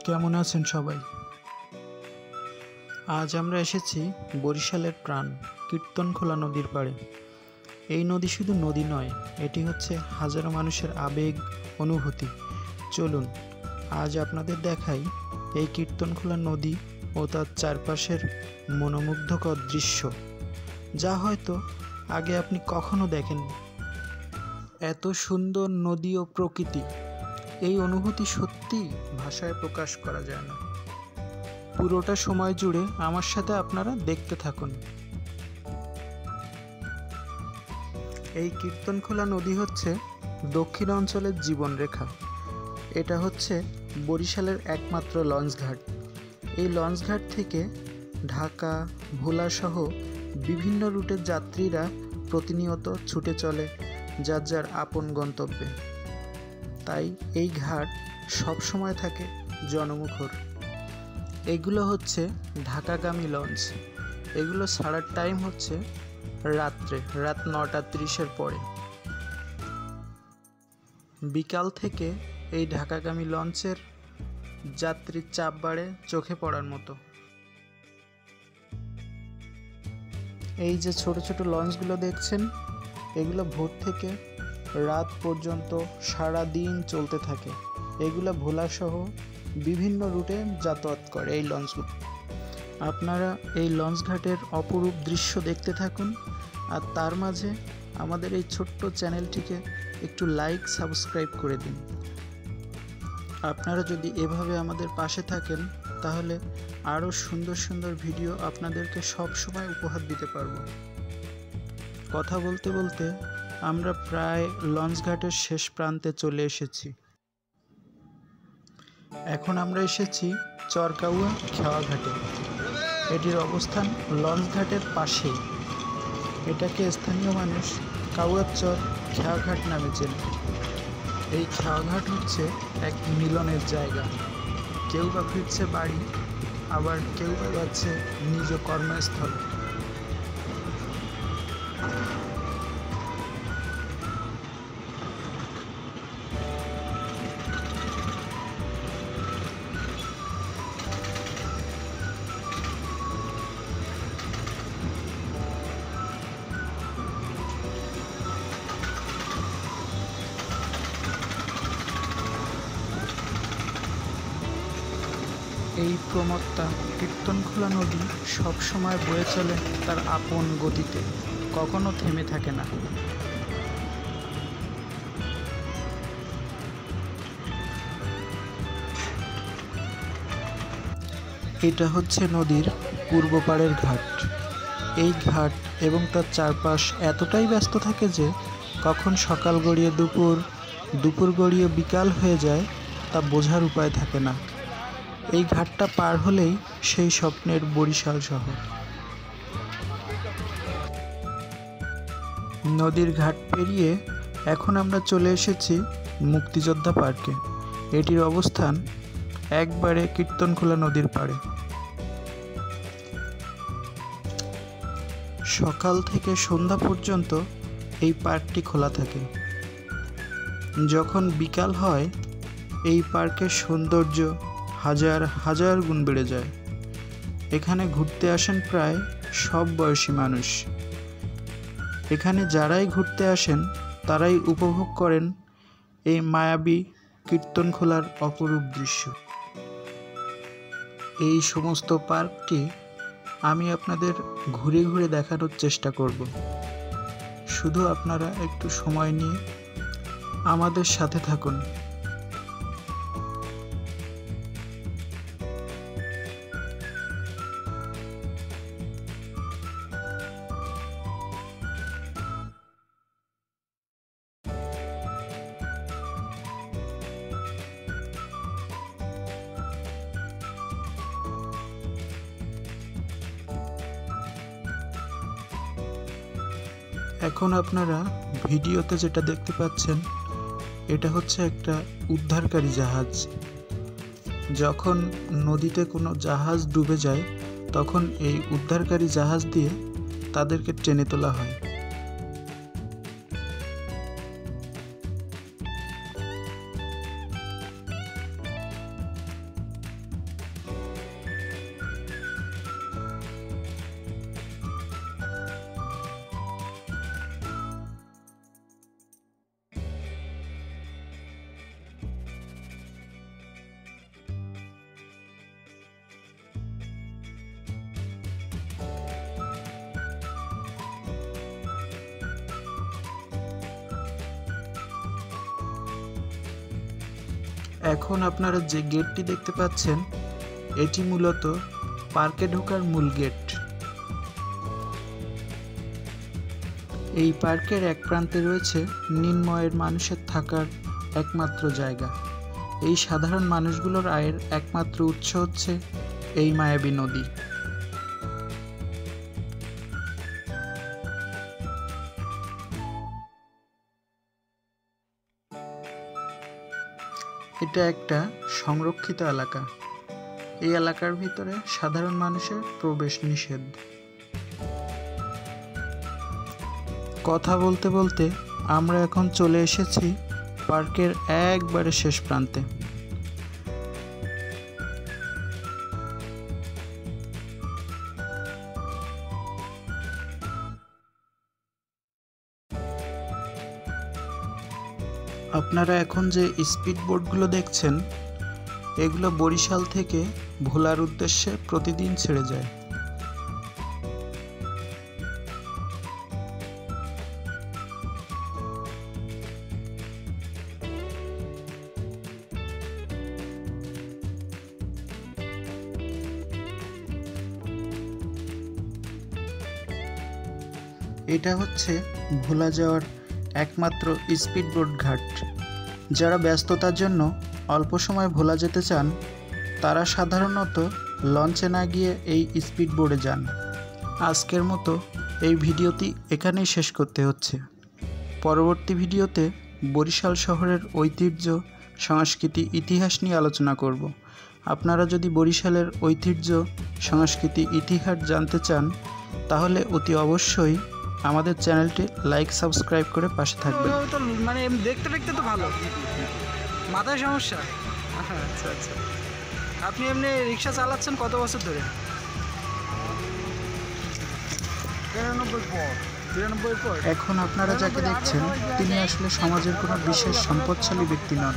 কেমন আছেন সবাই? আজ আমরা এসেছি বরিশালের প্রাণ কীর্তনখোলা নদীর পাড়ে। এই নদী শুধু নদী নয়, এটি হচ্ছে হাজারো মানুষের আবেগ, অনুভূতি। চলুন আজ আপনাদের দেখাই এই কীর্তনখোলা নদী ও তার চারপাশের মনোমুগ্ধকর দৃশ্য, যা হয়তো আগে আপনি কখনো দেখেননি। এত সুন্দর নদী ও প্রকৃতি, এই অনুভূতি সত্যি ভাষায় প্রকাশ করা যায় না। পুরোটা সময় জুড়ে আমার সাথে আপনারা দেখতে থাকুন। এই কীর্তনখোলা নদী হচ্ছে দক্ষিণ অঞ্চলের জীবনরেখা। এটা হচ্ছে বরিশালের একমাত্র লঞ্চঘাট। এই লঞ্চঘাট থেকে ঢাকা, ভোলা সহ বিভিন্ন রুটের যাত্রীরা প্রতিনিয়ত ছুটে চলে যার যার আপন গন্তব্যে। তাই এই ঘাট সবসময় থাকে জনমুখর। এগুলো হচ্ছে ঢাকাগামী লঞ্চ। এগুলো ছাড়ার টাইম হচ্ছে রাত 9:30-এর পরে। বিকাল থেকে এই ঢাকাগামী লঞ্চের যাত্রীর চাপ বাড়ে চোখে পড়ার মতো। এই যে ছোট ছোট লঞ্চগুলো দেখছেন, এগুলো ভোর থেকে রাত পর্যন্ত সারা দিন চলতে থাকে। এগুলো ভোলা সহ বিভিন্ন রুটে যাতায়াত করে এই লঞ্চগুলো। আপনারা এই লঞ্চঘাটের অপরূপ দৃশ্য দেখতে থাকুন, আর তার মাঝে আমাদের এই ছোট্ট চ্যানেলটিকে একটু লাইক, সাবস্ক্রাইব করে দিন। আপনারা যদি এভাবে আমাদের পাশে থাকেন, তাহলে আরও সুন্দর সুন্দর ভিডিও আপনাদেরকে সব সময় উপহার দিতে পারবো। কথা বলতে বলতে আমরা প্রায় লঞ্চঘাটের শেষ প্রান্তে চলে এসেছি। এখন আমরা এসেছি চরকাউয়া খেওয়া ঘাটে। এটির অবস্থান লঞ্চঘাটের পাশেই। এটাকে স্থানীয় মানুষ কাউয়ার চর খেওয়া ঘাট নামে চেনে। এই খেওয়া ঘাট হচ্ছে এক মিলনের জায়গা। কেউ বা ফিরছে বাড়ি, আবার কেউ বা যাচ্ছে নিজ কর্মস্থলে। এই প্রমত্তা কীর্তনখোলা নদী সবসময় বয়ে চলে তার আপন গতিতে, কখনো থেমে থাকে না। এটা হচ্ছে নদীর পূর্ব পাড়ের ঘাট। এই ঘাট এবং তার চারপাশ এতটাই ব্যস্ত থাকে যে কখন সকাল গড়িয়ে দুপুর, দুপুর গড়িয়ে বিকাল হয়ে যায় তা বোঝার উপায় থাকে না। এই ঘাটটা পার হলেই সেই স্বপ্নের বরিশাল শহর। নদীর ঘাট পেরিয়ে এখন আমরা চলে এসেছি মুক্তিযোদ্ধা পার্কে। এটির অবস্থান একবারে কীর্তনখোলা নদীর পাড়ে। সকাল থেকে সন্ধ্যা পর্যন্ত এই পার্কটি খোলা থাকে। যখন বিকাল হয়, এই পার্কের সৌন্দর্য হাজার হাজার গুণ বেড়ে যায়। এখানে ঘুরতে আসেন প্রায় সব বয়সী মানুষ। এখানে যারাই ঘুরতে আসেন তারাই উপভোগ করেন এই মায়াবী কীর্তনখোলার অপরূপ দৃশ্য। এই সমস্ত পার্কটি আমি আপনাদের ঘুরে ঘুরে দেখানোর চেষ্টা করব। শুধু আপনারা একটু সময় নিয়ে আমাদের সাথে থাকুন। এখন আপনারা ভিডিওতে যেটা দেখতে পাচ্ছেন, এটা হচ্ছে একটা উদ্ধারকারী জাহাজ। যখন নদীতে কোনো জাহাজ ডুবে যায়, তখন এই উদ্ধারকারী জাহাজ দিয়ে তাদেরকে টেনে তোলা হয়। এখন আপনারা যে গেটটি দেখতে পাচ্ছেন এটি মূলত পার্কে ঢোকার মূল গেট। এই পার্কের এক প্রান্তে রয়েছে নিম্নয়ের মানুষের থাকার একমাত্র জায়গা। এই সাধারণ মানুষগুলোর আয়ের একমাত্র উৎস হচ্ছে এই মায়াবী নদী। এটা একটা সংরক্ষিত এলাকা। এই এলাকার ভিতরে সাধারণ মানুষের প্রবেশ নিষেধ। কথা বলতে বলতে আমরা এখন চলে এসেছি পার্কের একবারে শেষ প্রান্তে। আপনারা এখন যে স্পিড বোটগুলো দেখছেন এগুলো বরিশাল থেকে ভোলার উদ্দেশ্যে প্রতিদিন ছেড়ে যায়। এটা হচ্ছে ভোলা যাওয়ার একমাত্র স্পিডবোট ঘাট। যারা ব্যস্ততার জন্য অল্প সময় ভোলা যেতে চান তারা সাধারণত লঞ্চে না গিয়ে এই স্পিডবোটে যান। আজকের মতো এই ভিডিওটি এখানেই শেষ করতে হচ্ছে। পরবর্তী ভিডিওতে বরিশাল শহরের ঐতিহ্য, সংস্কৃতি, ইতিহাস নিয়ে আলোচনা করব। আপনারা যদি বরিশালের ঐতিহ্য, সংস্কৃতি, ইতিহাস জানতে চান তাহলে অতি অবশ্যই আমাদের চ্যানেলটি লাইক, সাবস্ক্রাইব করে পাশে থাকবেন। তো মানে দেখতে দেখতে তো ভালো, মাথায় সমস্যা। আচ্ছা আচ্ছা, আপনি এমনি রিক্সা চালাচ্ছেন কত বছর ধরে? 93 পর। এখন আপনারা যাকে দেখছেন তিনি আসলে সমাজের কোনো বিশেষ সম্পদশালী ব্যক্তি নন।